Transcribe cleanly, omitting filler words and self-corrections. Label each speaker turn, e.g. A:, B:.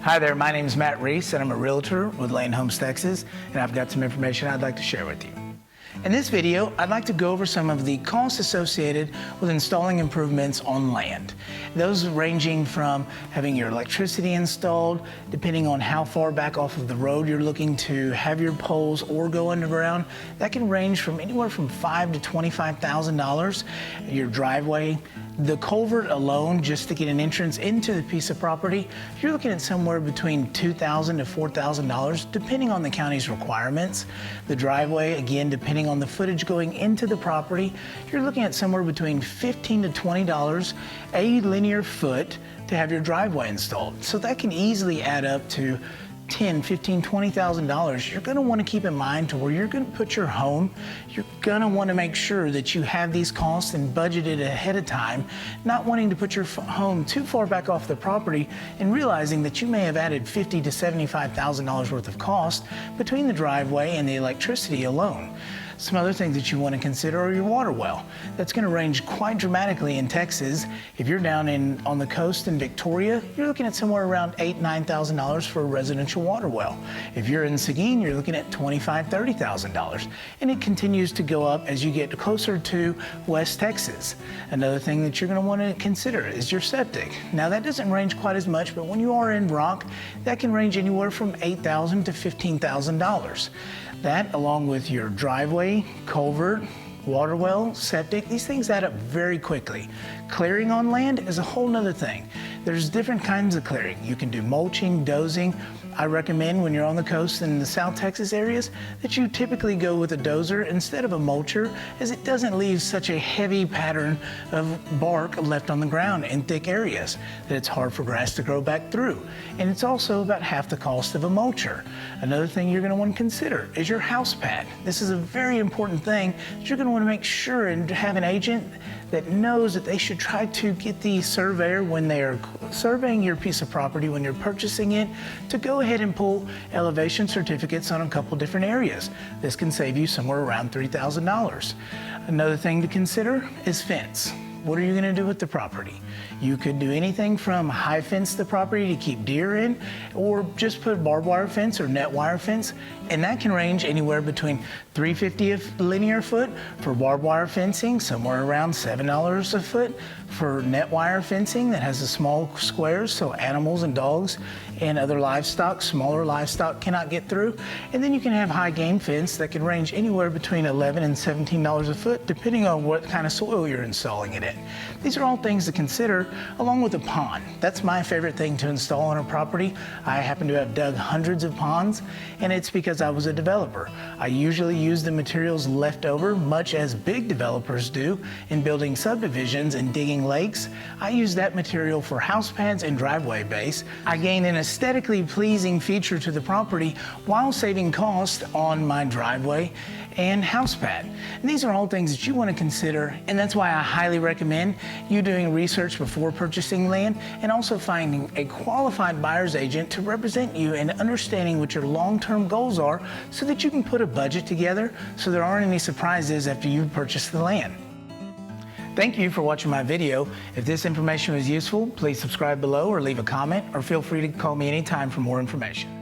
A: Hi there, my name is Matt Reese and I'm a realtor with Lane Homes Texas, and I've got some information I'd like to share with you. In this video, I'd like to go over some of the costs associated with installing improvements on land. Those ranging from having your electricity installed, depending on how far back off of the road you're looking to have your poles or go underground. That can range from anywhere from $5,000 to $25,000. Your driveway, the culvert alone, just to get an entrance into the piece of property, you're looking at somewhere between $2,000 to $4,000, depending on the county's requirements. The driveway, again, depending on the footage going into the property, you're looking at somewhere between $15 to $20 a linear foot to have your driveway installed. So that can easily add up to $10,000, $15,000, $20,000. You're going to want to keep in mind to where you're going to put your home. You're going to want to make sure that you have these costs and budgeted ahead of time, not wanting to put your home too far back off the property and realizing that you may have added $50,000 to $75,000 worth of cost between the driveway and the electricity alone. Some other things that you want to consider are your water well. That's going to range quite dramatically in Texas. If you're down on the coast in Victoria, you're looking at somewhere around $8,000 to $9,000 for a residential water well. If you're in Seguin, you're looking at $25,000 to $30,000. And it continues to go up as you get closer to West Texas. Another thing that you're going to want to consider is your septic. Now that doesn't range quite as much, but when you are in rock, that can range anywhere from $8,000 to $15,000. That, along with your driveway, culvert, water well, septic, these things add up very quickly. Clearing on land is a whole nother thing. There's different kinds of clearing. You can do mulching, dozing. I recommend when you're on the coast in the South Texas areas that you typically go with a dozer instead of a mulcher, as it doesn't leave such a heavy pattern of bark left on the ground in thick areas that it's hard for grass to grow back through. And it's also about half the cost of a mulcher. Another thing you're going to want to consider is your house pad. This is a very important thing that you're going to want to make sure and have an agent that knows that they should try to get the surveyor, when they are surveying your piece of property, when you're purchasing it, to go ahead and pull elevation certificates on a couple different areas. This can save you somewhere around $3,000. Another thing to consider is fence. What are you going to do with the property? You could do anything from high fence the property to keep deer in, or just put barbed wire fence or net wire fence, and that can range anywhere between $3.50 a linear foot for barbed wire fencing, somewhere around $7 a foot for net wire fencing that has the small squares so animals and dogs and other livestock, smaller livestock, cannot get through. And then you can have high game fence that can range anywhere between $11 and $17 a foot, depending on what kind of soil you're installing it in. These are all things to consider, along with a pond. That's my favorite thing to install on a property. I happen to have dug hundreds of ponds, and it's because I was a developer. I usually use the materials left over, much as big developers do, in building subdivisions and digging lakes. I use that material for house pads and driveway base. I gain an aesthetically pleasing feature to the property while saving cost on my driveway and house pad. And these are all things that you want to consider, and that's why I highly recommend you doing research before purchasing land, and also finding a qualified buyer's agent to represent you and understanding what your long-term goals are, so that you can put a budget together so there aren't any surprises after you purchase the land. Thank you for watching my video. If this information was useful, please subscribe below or leave a comment, or feel free to call me anytime for more information.